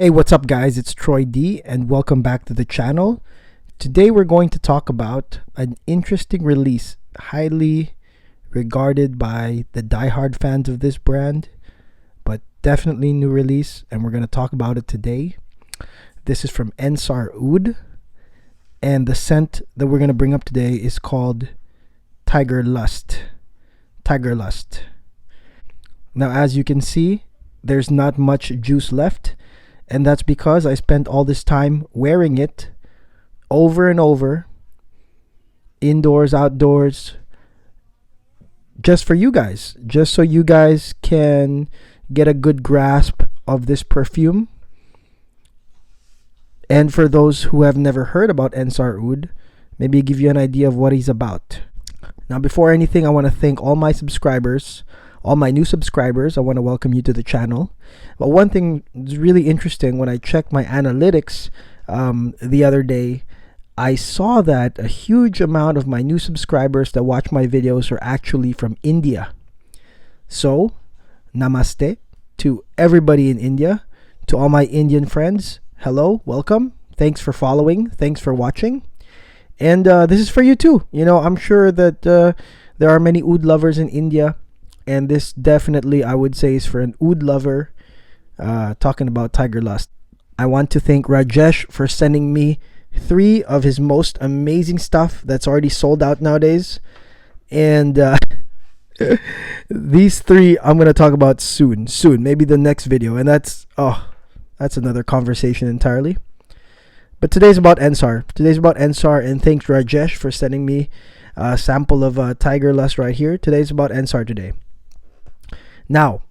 Hey, what's up guys? It's Troy D and welcome back to the channel. Today we're going to talk about an interesting release, highly regarded by the diehard fans of this brand, but definitely new release, and we're going to talk about it today. This is from Ensar Oud, and the scent that we're going to bring up today is called TIGERLUST. TIGERLUST. Now, as you can see, there's not much juice left. And that's because I spent all this time wearing it over and over, indoors, outdoors, just for you guys, just so you guys can get a good grasp of this perfume. And for those who have never heard about Ensar Oud, maybe give you an idea of what he's about. Now, before anything, I want to thank all my subscribers. All my new subscribers, I want to welcome you to the channel. But one thing is really interesting, when I checked my analytics the other day, I saw that a huge amount of my new subscribers that watch my videos are actually from India. So, namaste to everybody in India, to all my Indian friends. Hello, welcome. Thanks for following. Thanks for watching. And this is for you too. You know, I'm sure that there are many oud lovers in India. And this definitely, I would say, is for an oud lover, talking about TIGERLUST. I want to thank Rajesh for sending me 3 of his most amazing stuff that's already sold out nowadays. And these 3 I'm going to talk about soon, maybe the next video. And that's another conversation entirely. But today's about Ensar. And thanks Rajesh for sending me a sample of TIGERLUST right here. Today's about Ensar today. Now,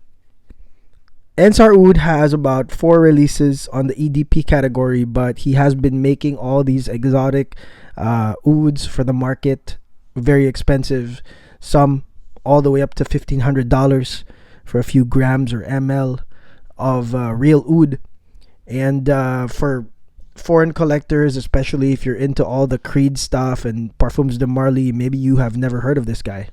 Ensar Oud has about 4 releases on the EDP category, but he has been making all these exotic ouds for the market, very expensive, some all the way up to $1,500 for a few grams or ml of real oud. And for foreign collectors, especially if you're into all the Creed stuff and Parfums de Marly, maybe you have never heard of this guy.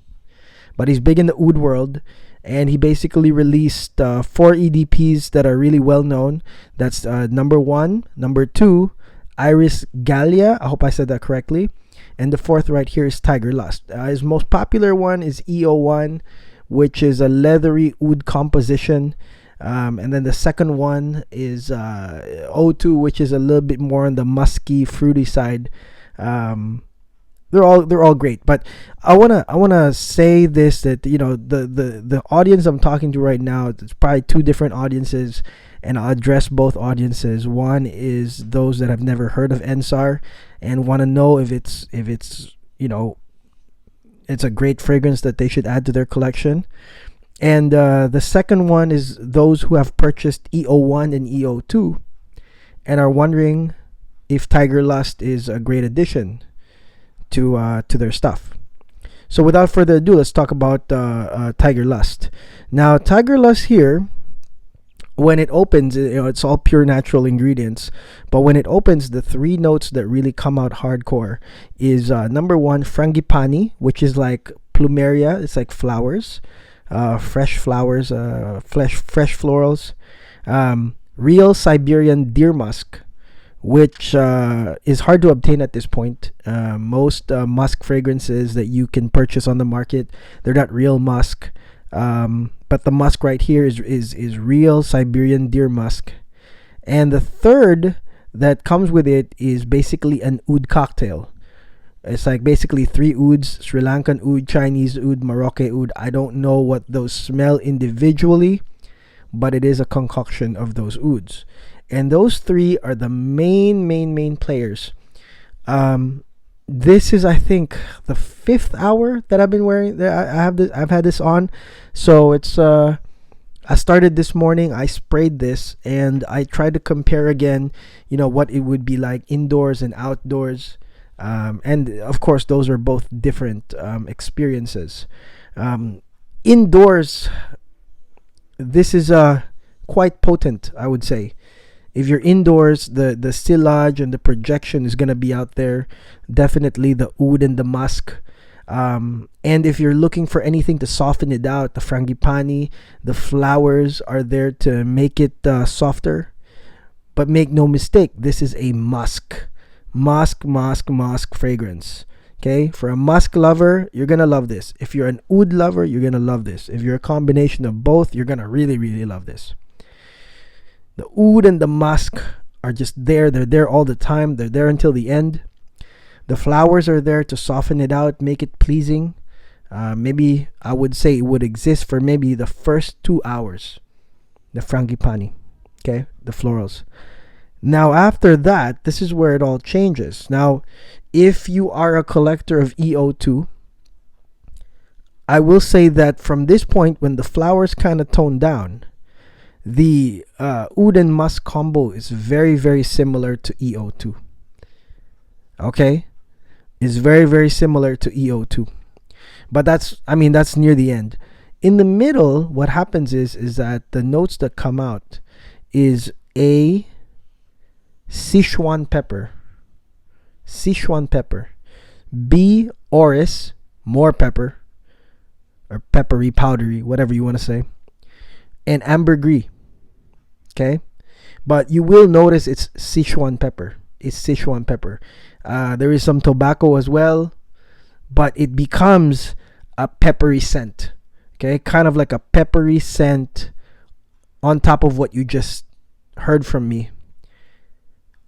But he's big in the oud world. And he basically released 4 EDPs that are really well known. That's number 1, number 2, Iris Gallia. I hope I said that correctly. And the 4th right here is TIGERLUST. His most popular one is EO1, which is a leathery oud composition. And then the second one is O2, which is a little bit more on the musky, fruity side. They're all great, but I wanna say this, that you know the audience I'm talking to right now, it's probably 2 different audiences, and I'll address both audiences. One is those that have never heard of Ensar and want to know if it's you know, it's a great fragrance that they should add to their collection. And the second one is those who have purchased EO1 and EO2 and are wondering if TIGERLUST is a great addition to their stuff. So without further ado, let's talk about TIGERLUST. Now, TIGERLUST here, when it opens, you know, it's all pure natural ingredients. But when it opens, the 3 notes that really come out hardcore is number 1, frangipani, which is like plumeria. It's like flowers, fresh flowers, fresh florals. Real Siberian deer musk, which is hard to obtain at this point. Most musk fragrances that you can purchase on the market, they're not real musk. But the musk right here is real Siberian deer musk. And the 3rd that comes with it is basically an oud cocktail. It's like basically 3 ouds: Sri Lankan oud, Chinese oud, Moroccan oud. I don't know what those smell individually, but it is a concoction of those ouds. And those 3 are the main players. This is, I think, the 5th hour that I've been wearing. I've had this on. So it's I started this morning. I sprayed this, and I tried to compare again, you know, what it would be like indoors and outdoors. And of course, those are both different experiences. Indoors, this is quite potent, I would say. If you're indoors, the sillage and the projection is going to be out there. Definitely the oud and the musk. And if you're looking for anything to soften it out, the frangipani, the flowers are there to make it softer. But make no mistake, this is a musk fragrance. Okay, for a musk lover, you're gonna love this. If you're an oud lover, you're gonna love this. If you're a combination of both, you're gonna really, really love this. The oud and the musk are just there. They're there all the time. They're there until the end. The flowers are there to soften it out, make it pleasing. Maybe I would say it would exist for maybe the first 2 hours. The frangipani, okay, the florals. Now after that, this is where it all changes. Now, if you are a collector of EO2, I will say that from this point, when the flowers kind of tone down, the oud and musk combo is very, very similar to EO2. Okay, is very, very similar to EO2. But that's near the end. In the middle, what happens is that the notes that come out is A, Sichuan pepper, B, orris, more pepper, or peppery, powdery, whatever you want to say, and ambergris. Okay, but you will notice it's Sichuan pepper. There is some tobacco as well, but it becomes a peppery scent. Okay, kind of like a peppery scent on top of what you just heard from me.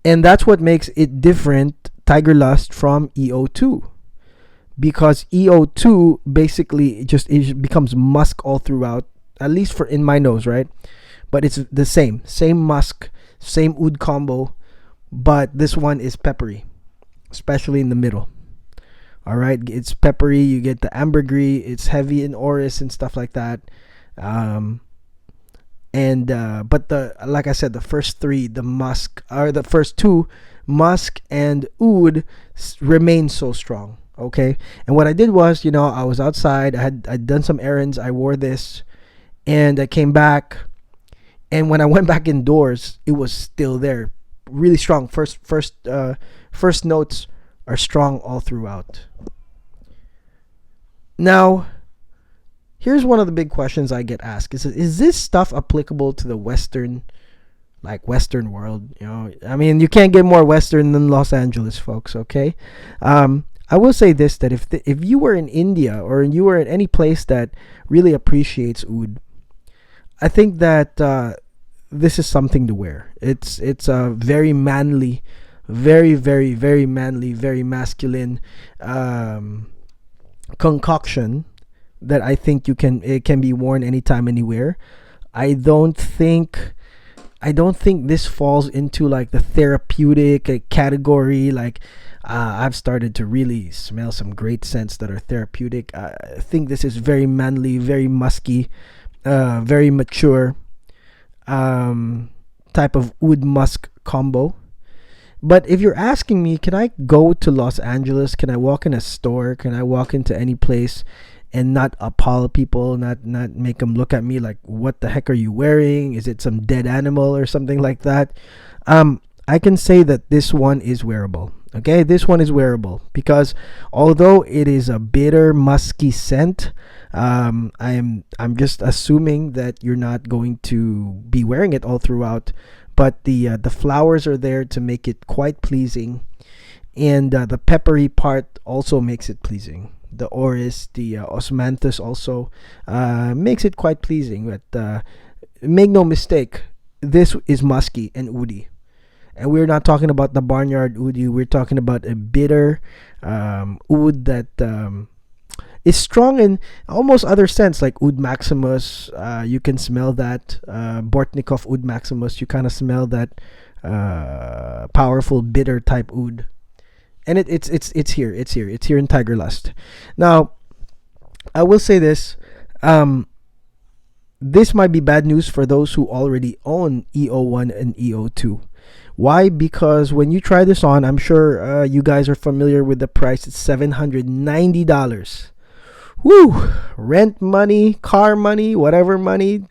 And that's what makes it different, TIGERLUST, from EO2. Because EO2 basically it becomes musk all throughout, at least for in my nose, right? But it's the same musk, same oud combo, but this one is peppery, especially in the middle. All right, it's peppery. You get the ambergris. It's heavy in orris and stuff like that. But like I said, the first three, the first two, musk and oud, remain so strong. Okay, and what I did was, I was outside. I'd done some errands. I wore this, and I came back, and when I went back indoors, it was still there, really strong. First notes are strong all throughout. Now, here's one of the big questions I get asked: is this stuff applicable to the Western world? You can't get more Western than Los Angeles, folks. Okay, I will say this: that if you were in India or you were in any place that really appreciates oud, I think that this is something to wear. It's a very manly, very, very, very manly, very masculine concoction that I think it can be worn anytime, anywhere. I don't think this falls into like the therapeutic category. I've started to really smell some great scents that are therapeutic. I think this is very manly, very musky, very mature type of oud musk combo. But if you're asking me, can I go to Los Angeles? Can I walk in a store? Can I walk into any place and not appall people, not make them look at me like, what the heck are you wearing? Is it some dead animal or something like that? I can say that this one is wearable. Okay, this one is wearable because although it is a bitter, musky scent, I'm just assuming that you're not going to be wearing it all throughout. But the flowers are there to make it quite pleasing, and the peppery part also makes it pleasing. The orris, the osmanthus also makes it quite pleasing. But make no mistake, this is musky and oudi. And we're not talking about the barnyard oudi. We're talking about a bitter oud that is strong in almost other scents, like Oud Maximus. You can smell that. Bortnikov Oud Maximus. You kind of smell that powerful, bitter type oud. And it's here. It's here in TIGERLUST. Now, I will say this. This might be bad news for those who already own EO1 and EO2. Why? Because when you try this on, I'm sure you guys are familiar with the price. It's $790. Woo! Rent money, car money, whatever money,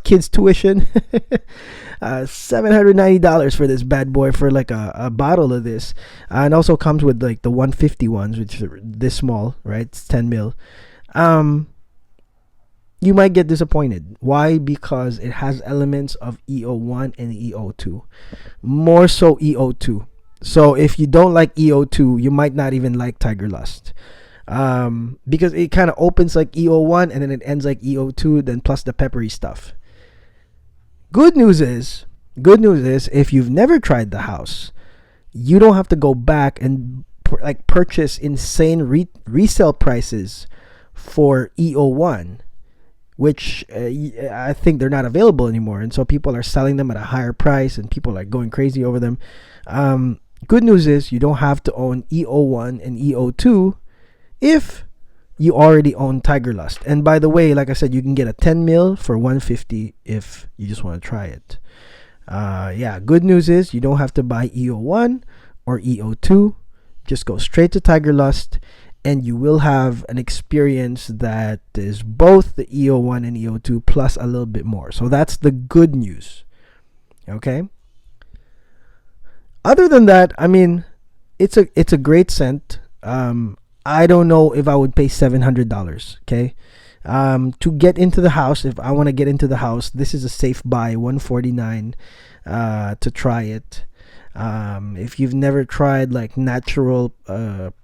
kids' tuition. $790 for this bad boy, for like a bottle of this. And also comes with like the 150 ones, which are this small, right? It's 10 mil. you might get disappointed. Why? Because it has elements of EO1 and EO2. More so EO2. So if you don't like EO2, you might not even like TIGERLUST. Because it kind of opens like EO1 and then it ends like EO2, then plus the peppery stuff. Good news is if you've never tried the house, you don't have to go back and purchase insane resale prices for EO1, which I think they're not available anymore, and so people are selling them at a higher price and people are going crazy over them. Good news is you don't have to own EO1 and EO2 if you already own TIGERLUST. And by the way, like I said, you can get a 10 mil for $150 if you just want to try it. Yeah, good news is you don't have to buy EO1 or EO2. Just go straight to TIGERLUST and you will have an experience that is both the EO1 and EO2 plus a little bit more. So that's the good news. Okay? Other than that, I mean, it's a great scent. I don't know if I would pay $700. Okay, to get into the house, if I want to get into the house, this is a safe buy. $149 to try it. If you've never tried like natural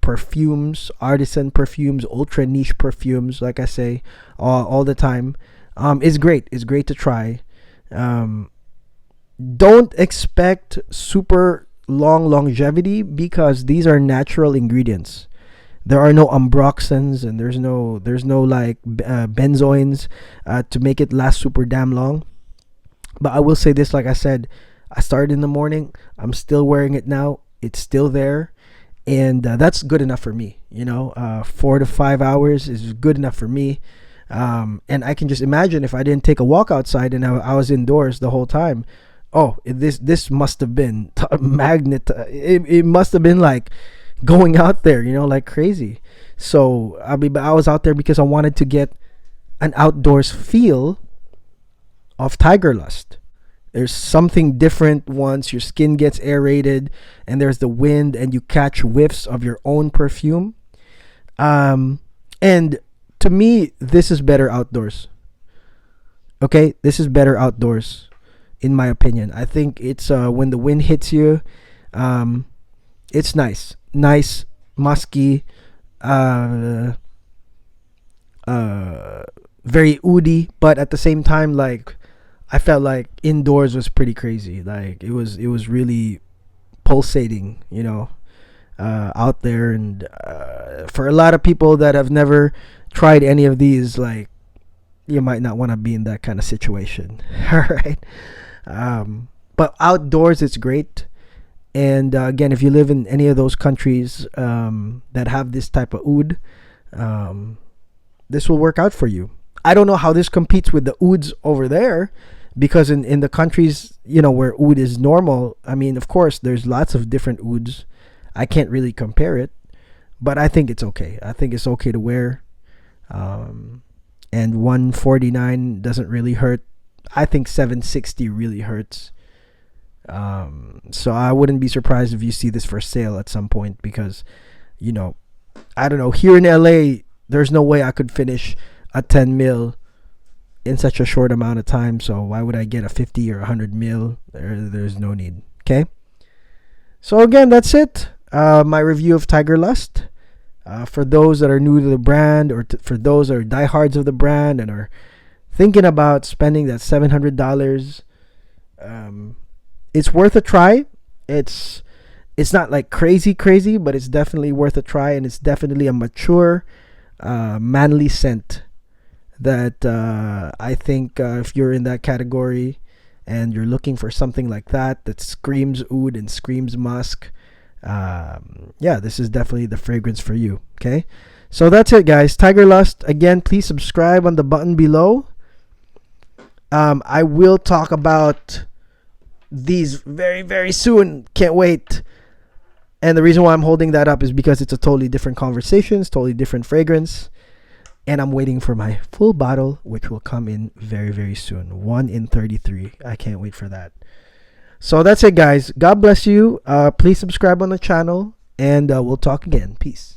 perfumes, artisan perfumes, ultra niche perfumes, like I say all the time, it's great. It's great to try. Don't expect super long longevity because these are natural ingredients. There are no ambroxans and there's no like benzoins to make it last super damn long. But I will say this, like I said, I started in the morning. I'm still wearing it now. It's still there, and that's good enough for me. 4 to 5 hours is good enough for me. And I can just imagine if I didn't take a walk outside and I was indoors the whole time. Oh, this must have been magnet. It must have been like going out there, like crazy. So I was out there because I wanted to get an outdoors feel of TIGERLUST. There's something different once your skin gets aerated and there's the wind and you catch whiffs of your own perfume. And to me, this is better outdoors. Okay, this is better outdoors, in my opinion. I think it's when the wind hits you, it's nice, musky, very oody, but at the same time, like I felt like indoors was pretty crazy. Like it was really pulsating, out there. And for a lot of people that have never tried any of these, like you might not want to be in that kind of situation. All right. But outdoors, it's great. And again, if you live in any of those countries that have this type of oud, this will work out for you. I don't know how this competes with the ouds over there, because in the countries, where oud is normal, I mean, of course, there's lots of different ouds. I can't really compare it, but I think it's okay. I think it's okay to wear. And $149 doesn't really hurt. I think $760 really hurts. So I wouldn't be surprised if you see this for sale at some point, because I don't know, here in LA there's no way I could finish a 10 mil in such a short amount of time. So why would I get a 50 or 100 mil? There's no need. Okay, so again, that's it. My review of TIGERLUST. For those that are new to the brand, or for those that are diehards of the brand and are thinking about spending that $700, it's worth a try. It's not like crazy, but it's definitely worth a try, and it's definitely a mature, manly scent that I think if you're in that category and you're looking for something like that screams oud and screams musk, this is definitely the fragrance for you. Okay, so that's it, guys. TIGERLUST. Again, please subscribe on the button below. I will talk about these very, very soon. Can't wait. And the reason why I'm holding that up is because it's a totally different conversation, it's totally different fragrance, and I'm waiting for my full bottle, which will come in very, very soon. 1 in 33. I can't wait for that. So that's it, guys. God bless you. Please subscribe on the channel, and we'll talk again. Peace.